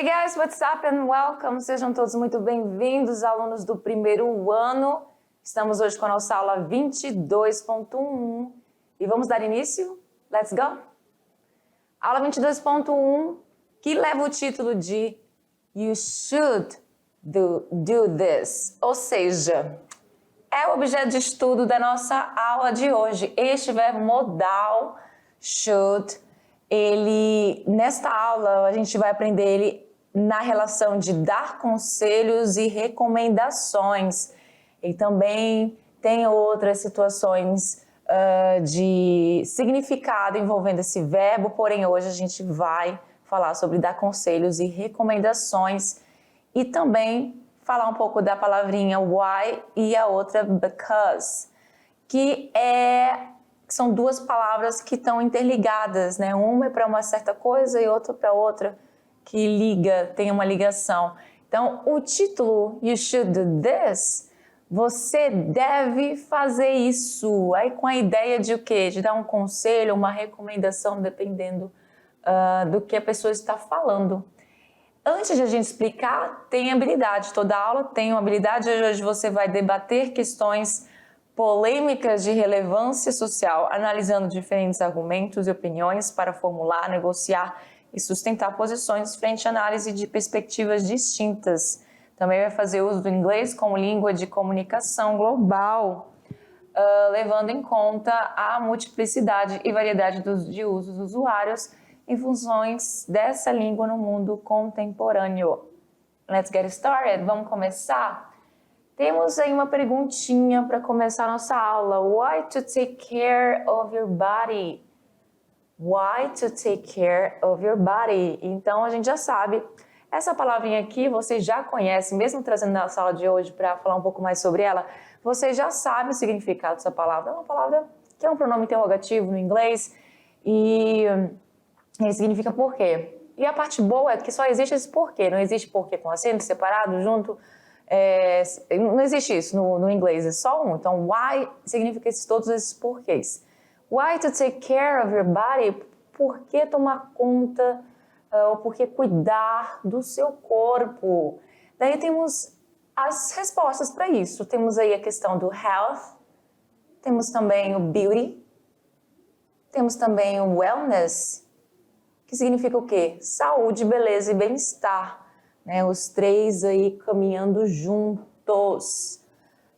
guys, what's up and welcome. Sejam todos muito bem-vindos, alunos do primeiro ano. Estamos hoje com a nossa aula 22.1 e vamos dar início? Let's go! Aula 22.1, que leva o título de You should do this, ou seja, é o objeto de estudo da nossa aula de hoje. Este verbo modal, should, nesta aula a gente vai aprender ele na relação de dar conselhos e recomendações. Ele também tem outras situações de significado envolvendo esse verbo, porém hoje a gente vai falar sobre dar conselhos e recomendações e também falar um pouco da palavrinha why e a outra because, que são duas palavras que estão interligadas, né? Uma é para uma certa coisa e outra para outra, que tem uma ligação. Então, o título You should do this, você deve fazer isso. Aí com a ideia de o quê? De dar um conselho, uma recomendação, dependendo do que a pessoa está falando. Antes de a gente explicar, tem habilidade. Toda aula tem uma habilidade. Hoje você vai debater questões polêmicas de relevância social, analisando diferentes argumentos e opiniões para formular, negociar e sustentar posições frente à análise de perspectivas distintas. Também vai fazer uso do inglês como língua de comunicação global, levando em conta a multiplicidade e variedade de usos usuários em funções dessa língua no mundo contemporâneo. Let's get started. Vamos começar? Temos aí uma perguntinha para começar a nossa aula. Why to take care of your body? Why to take care of your body? Então a gente já sabe. Essa palavrinha aqui você já conhece, mesmo trazendo na sala de hoje para falar um pouco mais sobre ela, você já sabe o significado dessa palavra. É uma palavra que é um pronome interrogativo no inglês e ele significa porquê. E a parte boa é que só existe esse porquê, não existe porquê com acento separado, junto. Não existe isso no inglês, é só um. Então, why significa todos esses porquês. Why to take care of your body? Por que tomar conta ou por que cuidar do seu corpo? Daí temos as respostas para isso. Temos aí a questão do health, temos também o beauty, temos também o wellness, que significa o quê? Saúde, beleza e bem-estar, né? Os três aí caminhando juntos.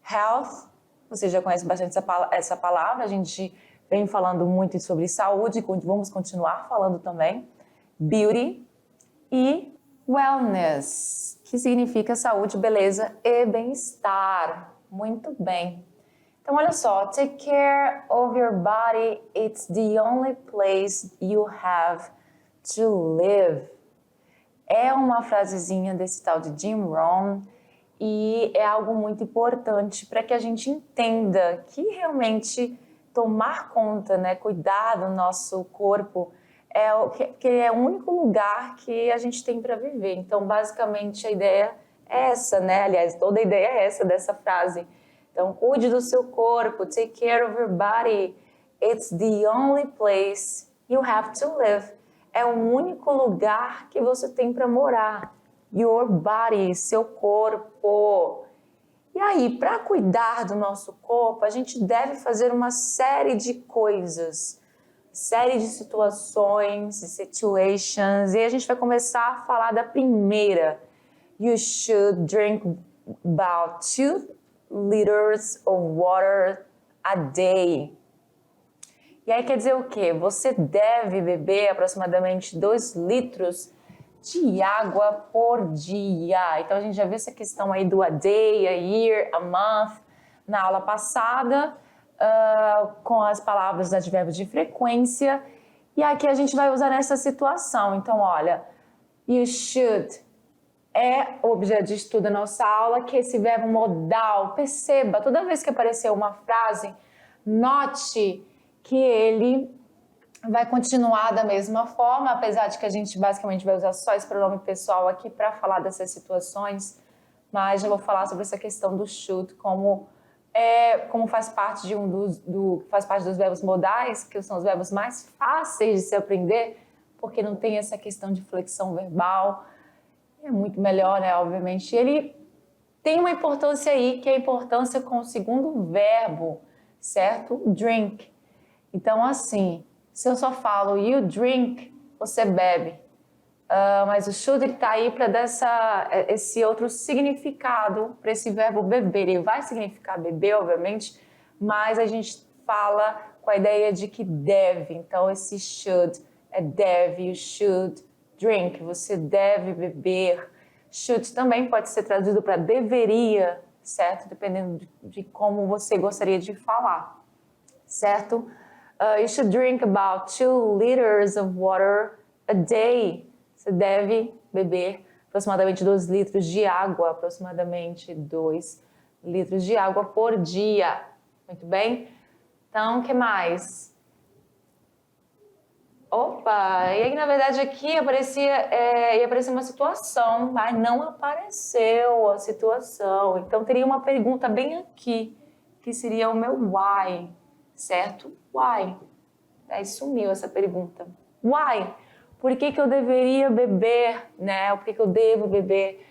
Health, você já conhece bastante essa palavra, a gente vem falando muito sobre saúde, vamos continuar falando também. Beauty e wellness, que significa saúde, beleza e bem-estar. Muito bem. Então, olha só, take care of your body, it's the only place you have to live. É uma frasezinha desse tal de Jim Rohn e é algo muito importante para que a gente entenda que realmente tomar conta, né, cuidar do nosso corpo que é o único lugar que a gente tem para viver. Então, basicamente, a ideia é essa, né? Aliás, toda a ideia é essa dessa frase. Então, cuide do seu corpo, take care of your body. It's the only place you have to live. É o único lugar que você tem para morar. Your body, seu corpo. E aí, para cuidar do nosso corpo, a gente deve fazer uma série de coisas, série de situações, situations, e a gente vai começar a falar da primeira. You should drink about 2 liters of water a day. E aí quer dizer o quê? Você deve beber aproximadamente 2 litros de água por dia. Então a gente já viu essa questão aí do a day, a year, a month na aula passada, com as palavras dos advérbios de frequência. E aqui a gente vai usar nessa situação. Então, olha, you should é o objeto de estudo da nossa aula, que é esse verbo modal. Perceba, toda vez que aparecer uma frase, note que ele vai continuar da mesma forma, apesar de que a gente basicamente vai usar só esse pronome pessoal aqui para falar dessas situações, mas já vou falar sobre essa questão do should, como faz parte faz parte dos verbos modais, que são os verbos mais fáceis de se aprender, porque não tem essa questão de flexão verbal. É muito melhor, né? Obviamente. Ele tem uma importância aí, que é a importância com o segundo verbo, certo? Drink. Então, assim, se eu só falo you drink, você bebe. Mas o should está aí para dar esse outro significado para esse verbo beber. Ele vai significar beber, obviamente, mas a gente fala com a ideia de que deve. Então, esse should é deve, you should drink, você deve beber. Should também pode ser traduzido para deveria, certo? Dependendo de como você gostaria de falar, certo? You should drink about 2 liters of water a day. Você deve beber aproximadamente 2 litros de água, aproximadamente 2 litros de água por dia. Muito bem? Então, o que mais? Opa, e aí na verdade aqui ia aparecer uma situação, mas não apareceu a situação. Então teria uma pergunta bem aqui, que seria o meu why, certo? Why? Aí sumiu essa pergunta. Why? Por que eu deveria beber, né? Por que eu devo beber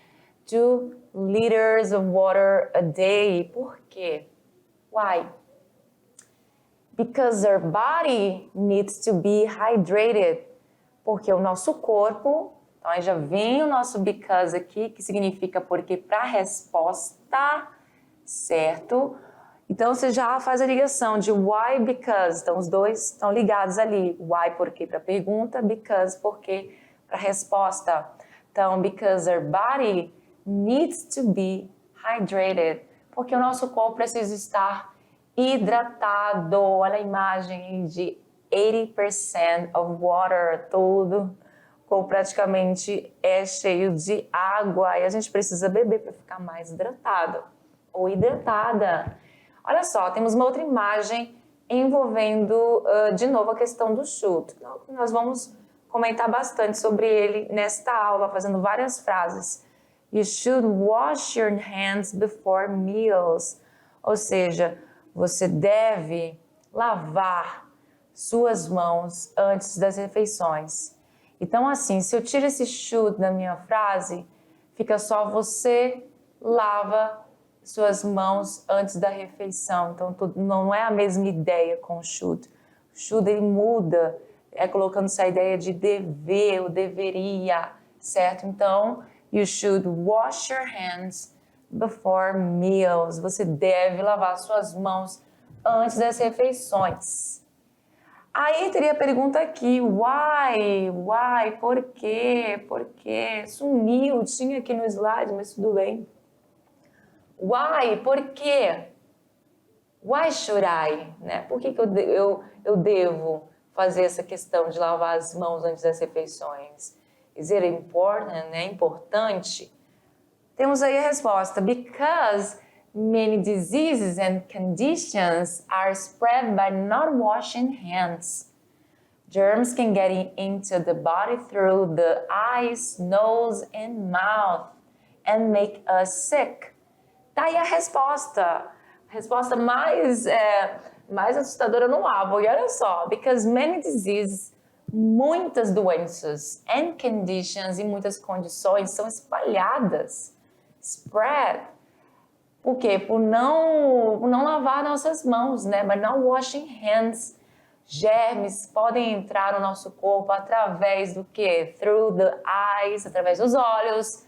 2 liters of water a day? Por quê? Why? Because our body needs to be hydrated. Porque o nosso corpo, então aí já vem o nosso because aqui, que significa porque para resposta, certo? Então você já faz a ligação de why, because. Então os dois estão ligados ali. Why, porque para pergunta, because, porque para resposta. Então, because our body needs to be hydrated. Porque o nosso corpo precisa estar hidratado. Olha a imagem de 80% of water, tudo ou praticamente é cheio de água e a gente precisa beber para ficar mais hidratado ou hidratada. Olha só, temos uma outra imagem envolvendo de novo a questão do should. Então, nós vamos comentar bastante sobre ele nesta aula, fazendo várias frases. You should wash your hands before meals. Ou seja, você deve lavar suas mãos antes das refeições. Então, assim, se eu tiro esse should da minha frase, fica só você lava suas mãos antes da refeição. Então, não é a mesma ideia com o should. O should, ele muda, colocando essa ideia de dever, ou deveria, certo? Então, you should wash your hands before meals. Você deve lavar suas mãos antes das refeições. Aí teria a pergunta aqui, why? Why? Por quê? Por quê? Sumiu, tinha aqui no slide, mas tudo bem. Why? Por quê? Why should I? Né? Por que eu devo fazer essa questão de lavar as mãos antes das refeições? Is it important? É importante? Temos aí a resposta. Because many diseases and conditions are spread by not washing hands. Germs can get into the body through the eyes, nose, and mouth and make us sick. Tá aí a resposta. A resposta mais assustadora não há. E olha só. Because many diseases, muitas doenças and conditions e muitas condições são espalhadas. Spread. Por quê? Por não lavar nossas mãos, né? But not washing hands. Germes podem entrar no nosso corpo através do quê? Through the eyes, através dos olhos,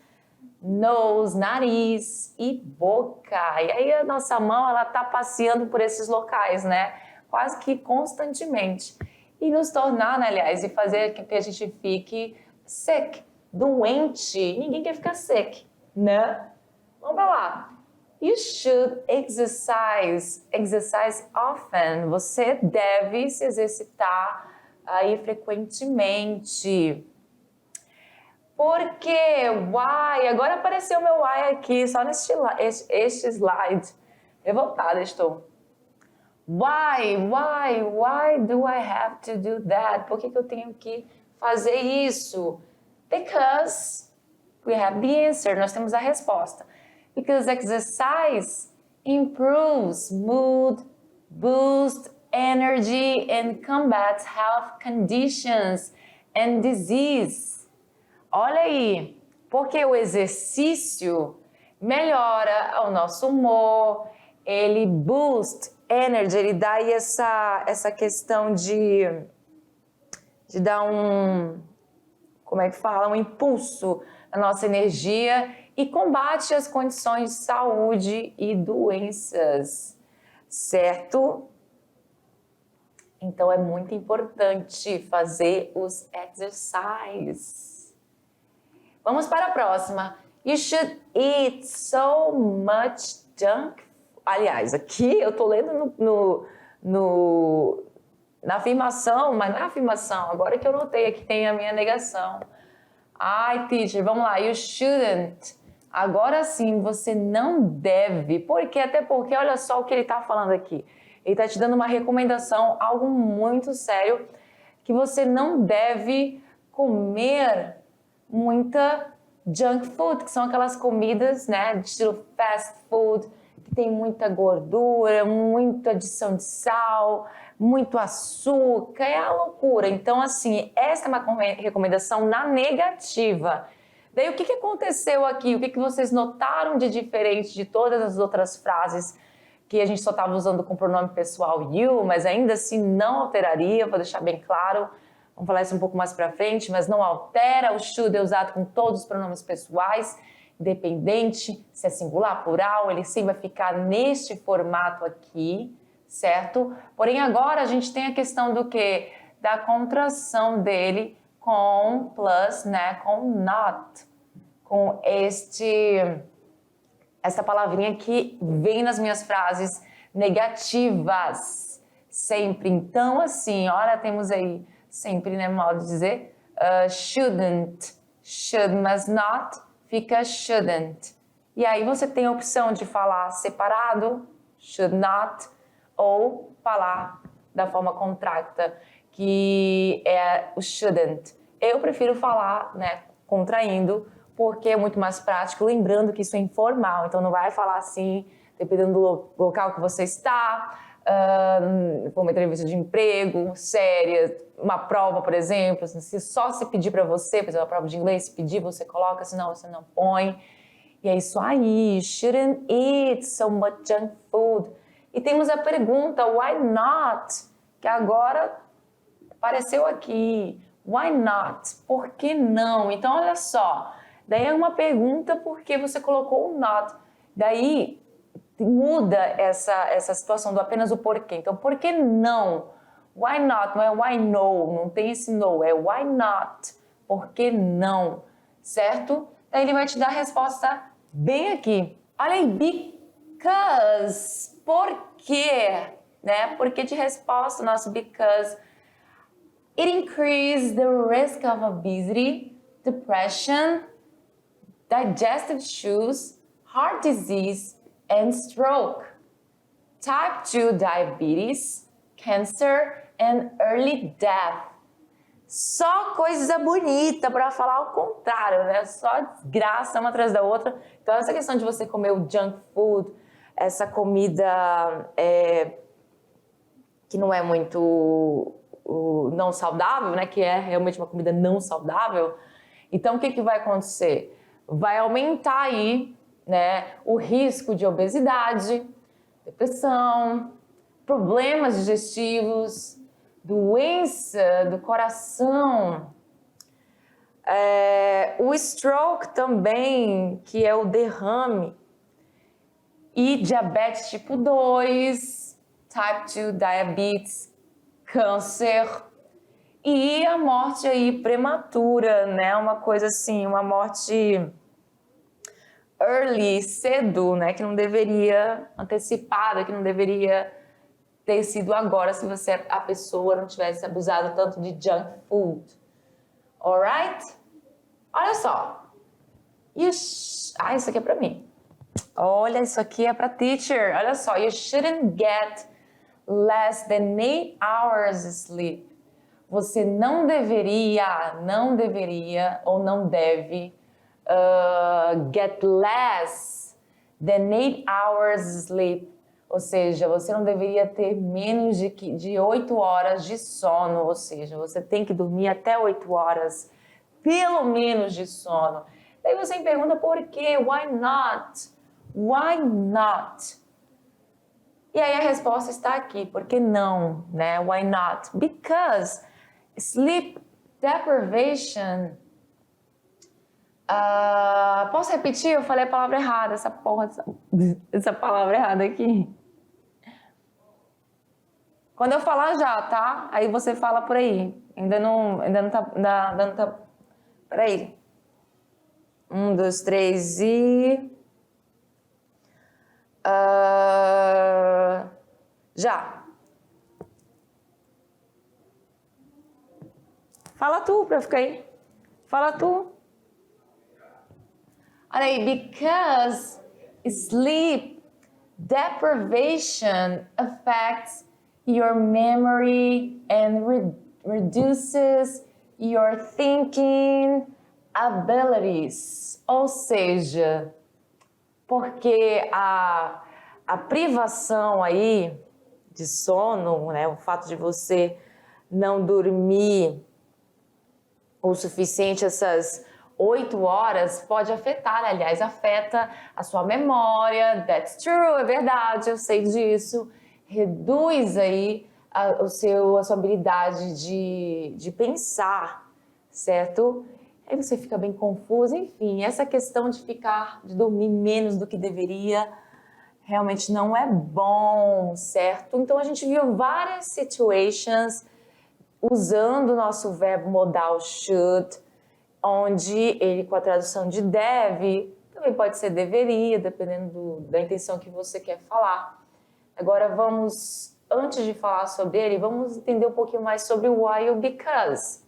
nose, nariz e boca. E aí a nossa mão, ela tá passeando por esses locais, né? Quase que constantemente. E nos tornar, né, aliás, e fazer com que a gente fique sick, doente. Ninguém quer ficar sick, né? Vamos pra lá. You should exercise often. Você deve se exercitar aí frequentemente. Por quê? Why? Agora apareceu meu why aqui, só este slide. Revoltada estou. Why do I have to do that? Por que eu tenho que fazer isso? Because we have the answer. Nós temos a resposta. Because exercise improves mood, boosts energy, and combats health conditions and disease. Olha aí, Porque o exercício melhora o nosso humor, ele boost energy, ele dá aí essa questão de dar como é que fala? Um impulso à nossa energia e combate as condições de saúde e doenças, certo? Então é muito importante fazer os exercises. Vamos para a próxima. You should eat so much junk. Aliás, aqui eu tô lendo na afirmação, mas não é afirmação. Agora que eu notei aqui tem a minha negação. Ai, teacher, vamos lá. You shouldn't. Agora sim, você não deve. Por quê? Até porque, olha só o que ele está falando aqui. Ele está te dando uma recomendação, algo muito sério, que você não deve comer muita junk food, que são aquelas comidas, né, de estilo fast food, que tem muita gordura, muita adição de sal, muito açúcar, é a loucura. Então, assim, essa é uma recomendação na negativa. Daí, o que aconteceu aqui? O que vocês notaram de diferente de todas as outras frases que a gente só estava usando com o pronome pessoal you, mas ainda assim não alteraria, vou deixar bem claro. Vamos falar isso um pouco mais para frente, mas não altera. O should é usado com todos os pronomes pessoais, independente se é singular, plural, ele sempre vai ficar neste formato aqui, certo? Porém, agora a gente tem a questão do quê? Da contração dele com plus, né? Com not. Com essa palavrinha que vem nas minhas frases negativas. Sempre. Então, assim, olha, temos aí sempre, né, modo de dizer, shouldn't, should, mas not, fica shouldn't. E aí você tem a opção de falar separado, should not, ou falar da forma contracta, que é o shouldn't. Eu prefiro falar, né, contraindo, porque é muito mais prático, lembrando que isso é informal, então não vai falar assim, dependendo do local que você está, uma entrevista de emprego séria, uma prova, por exemplo, se só se pedir para você, por exemplo, uma prova de inglês, se pedir, você coloca, senão você não põe. E é isso aí, you shouldn't eat so much junk food. E temos a pergunta, why not? Que agora apareceu aqui. Why not? Por que não? Então, olha só, daí é uma pergunta porque você colocou o not. Daí muda essa situação do apenas o porquê. Então, por que não? Why not? Não é why no, não tem esse no, é why not? Por que não? Certo? Daí ele vai te dar a resposta bem aqui. Olha aí, because. Por quê? Né? Por que de resposta, nosso because? It increases the risk of obesity, depression, digestive issues, heart disease, and stroke, type 2 diabetes, cancer, and early death. Só coisa bonita para falar o contrário, né? Só desgraça uma atrás da outra. Então, essa questão de você comer o junk food, essa comida que não é muito não saudável, né? Que é realmente uma comida não saudável. Então, o que vai acontecer? Vai aumentar aí, né, o risco de obesidade, depressão, problemas digestivos, doença do coração, o stroke também, que é o derrame, e diabetes tipo 2, type 2 diabetes, câncer, e a morte aí prematura, né, uma coisa assim, uma morte early, cedo, né, que não deveria, antecipada, que não deveria ter sido agora se a pessoa não tivesse abusado tanto de junk food. Alright? Olha só. Isso aqui é pra mim. Olha, isso aqui é pra teacher. Olha só. You shouldn't get less than 8 hours sleep. Você não deveria ou não deve get less than 8 hours sleep, ou seja, você não deveria ter menos de 8 horas de sono, ou seja, você tem que dormir até 8 horas, pelo menos, de sono. Daí você me pergunta por quê? Why not? Why not? E aí a resposta está aqui, por que não, né? Why not? Because sleep deprivation. Posso repetir? Eu falei a palavra errada, essa palavra errada aqui. Quando eu falar já, tá? Aí você fala por aí. Ainda não tá. Peraí. 1, 2, 3 e. Já. Fala tu pra eu ficar aí. Fala tu. Olha aí, because sleep deprivation affects your memory and reduces your thinking abilities. Ou seja, porque a privação aí de sono, né, o fato de você não dormir o suficiente essas 8 horas pode afetar, aliás, afeta a sua memória. That's true, é verdade, eu sei disso. Reduz aí a sua habilidade de pensar, certo? Aí você fica bem confuso, enfim, essa questão de dormir menos do que deveria, realmente não é bom, certo? Então a gente viu várias situations usando o nosso verbo modal should, onde ele com a tradução de deve, também pode ser deveria, dependendo da intenção que você quer falar. Agora antes de falar sobre ele, vamos entender um pouquinho mais sobre o why e o because.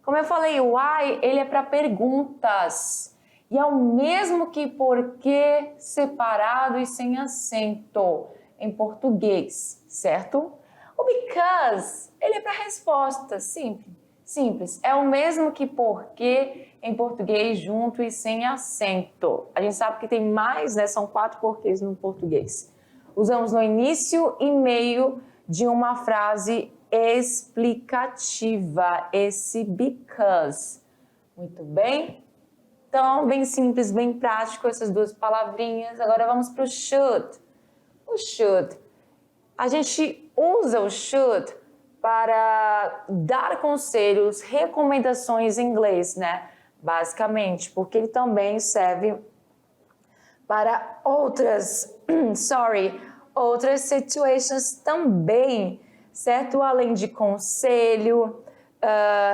Como eu falei, o why, ele é para perguntas. E é o mesmo que porquê separado e sem acento em português, certo? O because, ele é para resposta, simples. É o mesmo que porquê em português junto e sem acento. A gente sabe que tem mais, né? São 4 porquês no português. Usamos no início e meio de uma frase explicativa, esse because. Muito bem? Então, bem simples, bem prático, essas 2 palavrinhas. Agora vamos para o should. O should. A gente usa o should para dar conselhos, recomendações em inglês, né? Basicamente, porque ele também serve para outras situations também, certo? Além de conselho,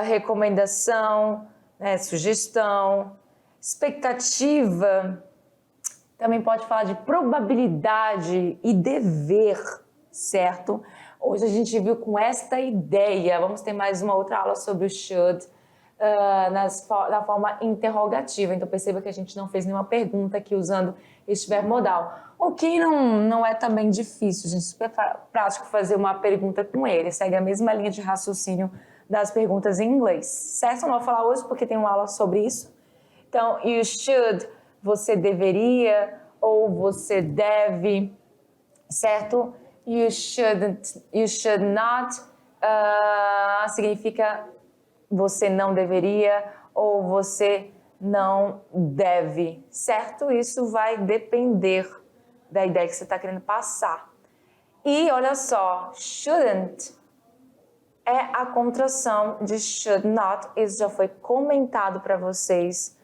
recomendação, né? Sugestão, expectativa, também pode falar de probabilidade e dever, certo? Hoje a gente viu com esta ideia, vamos ter mais uma outra aula sobre o should, na forma interrogativa. Então perceba que a gente não fez nenhuma pergunta aqui usando este verbo modal. O que não é também difícil, gente, super prático fazer uma pergunta com ele, segue a mesma linha de raciocínio das perguntas em inglês, certo? Não vou falar hoje porque tem uma aula sobre isso. Então, you should, você deveria ou você deve, certo? You should not significa você não deveria ou você não deve, certo? Isso vai depender da ideia que você está querendo passar. E olha só, shouldn't é a contração de should not. Isso já foi comentado para vocês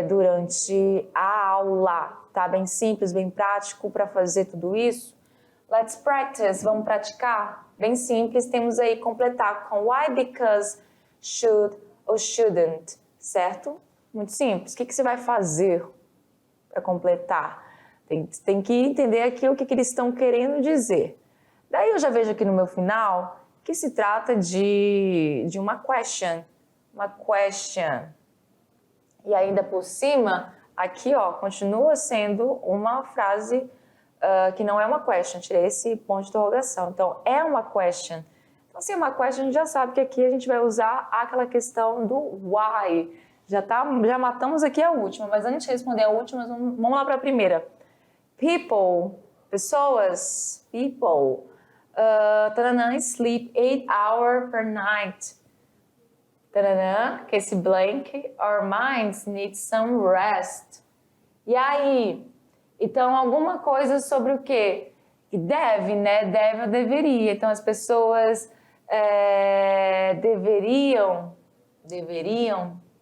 durante a aula, tá? Bem simples, bem prático para fazer tudo isso. Let's practice, vamos praticar? Bem simples, temos aí completar com why, because, should ou shouldn't, certo? Muito simples. O que você vai fazer para completar? Tem que entender aqui o que eles estão querendo dizer. Daí eu já vejo aqui no meu final que se trata de uma question. Uma question. E ainda por cima, aqui ó, continua sendo uma frase que não é uma question. Tirei esse ponto de interrogação. Então, é uma question. Então, se é uma question, a gente já sabe que aqui a gente vai usar aquela questão do why. Já matamos aqui a última, mas antes de responder a última, vamos lá para a primeira. People, pessoas, sleep 8 hours per night. Taranã, que esse blank, our minds need some rest. E aí? Então, alguma coisa sobre o quê? Que deve, né? Deve ou deveria. Então, as pessoas deveriam,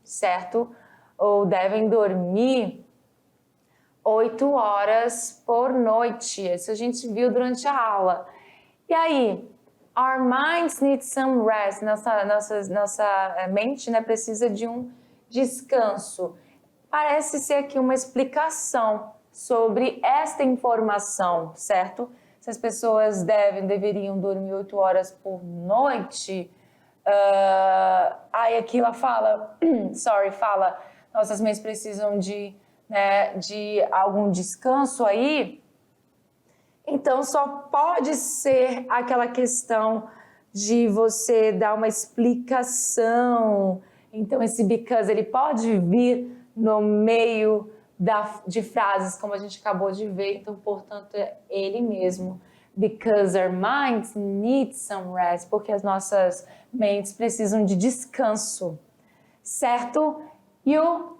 certo? Ou devem dormir 8 horas por noite. Isso a gente viu durante a aula. E aí? Our minds need some rest. Nossa mente, né, precisa de um descanso. Parece ser aqui uma explicação sobre esta informação, certo? Se as pessoas deveriam dormir 8 horas por noite, aí aqui ela fala, fala, nossas mentes precisam de algum descanso aí. Então, só pode ser aquela questão de você dar uma explicação. Então, esse because, ele pode vir no meio de frases, como a gente acabou de ver. Então, portanto, é ele mesmo. Because our minds need some rest. Porque as nossas mentes precisam de descanso. Certo? You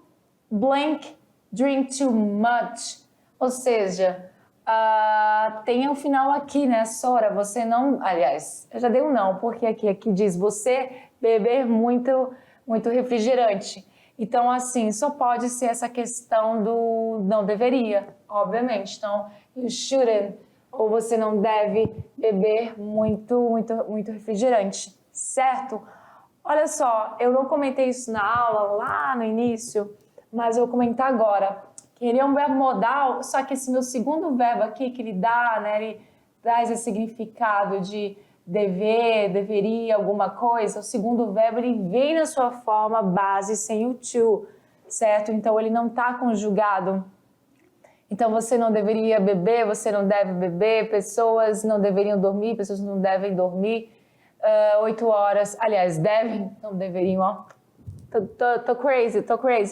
blank drink too much. Ou seja... tem um final aqui, né, Sora? Você não... Aliás, eu já dei um não, porque aqui diz você beber muito refrigerante. Então, assim, só pode ser essa questão do não deveria, obviamente. Então, you shouldn't, ou você não deve beber muito refrigerante, certo? Olha só, eu não comentei isso na aula lá no início, mas eu vou comentar agora. Ele é um verbo modal, só que esse meu segundo verbo aqui, que ele dá, né, ele traz esse significado de dever, deveria, alguma coisa. O segundo verbo, ele vem na sua forma base sem o to, certo? Então, ele não está conjugado. Então, você não deveria beber, você não deve beber, pessoas não deveriam dormir, pessoas não devem dormir 8 horas. Aliás, devem, não deveriam, ó. Tô crazy,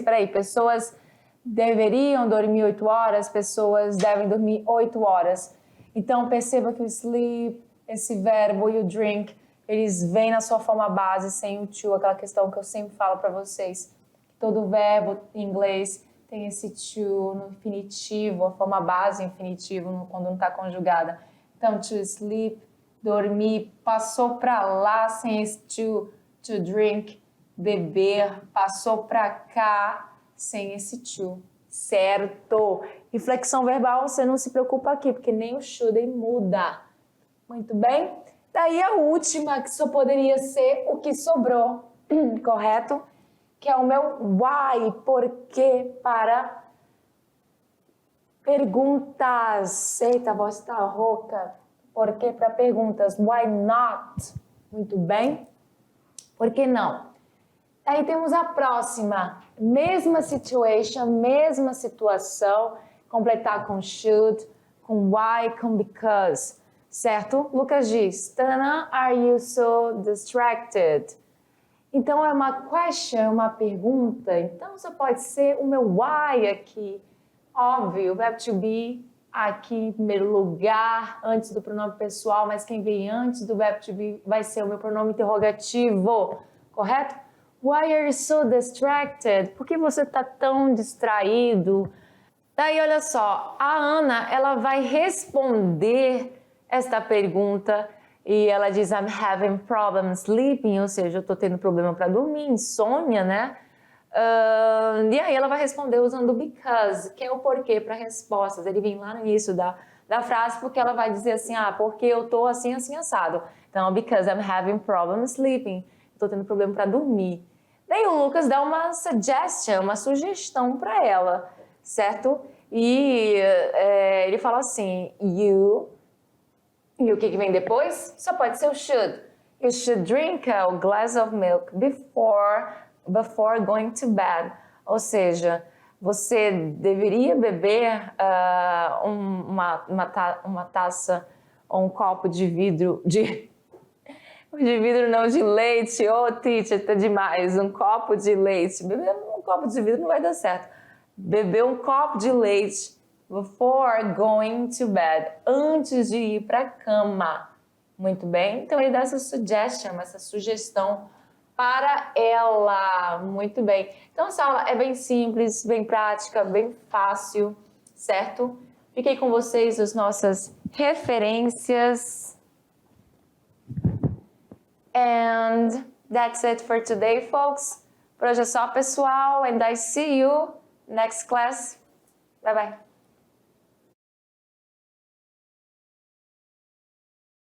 peraí, pessoas... deveriam dormir 8 horas, pessoas devem dormir 8 horas. Então, perceba que o sleep, esse verbo e o drink, eles vêm na sua forma base sem o to, aquela questão que eu sempre falo para vocês. Todo verbo em inglês tem esse to no infinitivo, a forma base infinitivo quando não está conjugada. Então, to sleep, dormir, passou para lá sem esse to drink, beber, passou para cá, sem esse to, certo? E flexão verbal, você não se preocupa aqui, porque nem o shouldn't muda. Muito bem? Daí a última, que só poderia ser o que sobrou, correto? Que é o meu why, porque para perguntas. Eita, a voz está rouca. Porque para perguntas, why not? Muito bem? Por que não? Aí temos a próxima, mesma situation, mesma situação, completar com should, com why, com because, certo? Lucas diz, Tana, are you so distracted? Então é uma question, uma pergunta, então só pode ser o meu why aqui, óbvio, o verbo to be aqui em primeiro lugar, antes do pronome pessoal, mas quem vem antes do verbo to be vai ser o meu pronome interrogativo, correto? Why are you so distracted? Por que você está tão distraído? Daí, olha só, a Ana, ela vai responder esta pergunta e ela diz, I'm having problems sleeping, ou seja, eu estou tendo problema para dormir, insônia, né? E aí ela vai responder usando because, que é o porquê para respostas. Ele vem lá no início da frase, porque ela vai dizer assim, porque eu estou assim, assado. Então, because I'm having problems sleeping, estou tendo problema para dormir. Daí o Lucas dá uma sugestão para ela, certo? E ele fala assim, you, e o que vem depois? Só pode ser o should. You should drink a glass of milk before going to bed. Ou seja, você deveria beber uma taça ou um copo de vidro de vidro não, de leite. Teacher, tá demais. Um copo de leite. Beber um copo de vidro não vai dar certo. Beber um copo de leite before going to bed. Antes de ir para a cama. Muito bem? Então ele dá essa sugestão para ela. Muito bem. Então, essa aula é bem simples, bem prática, bem fácil, certo? Fiquei com vocês as nossas referências. And that's it for today, folks. Por hoje é só, pessoal. And I see you next class. Bye, bye.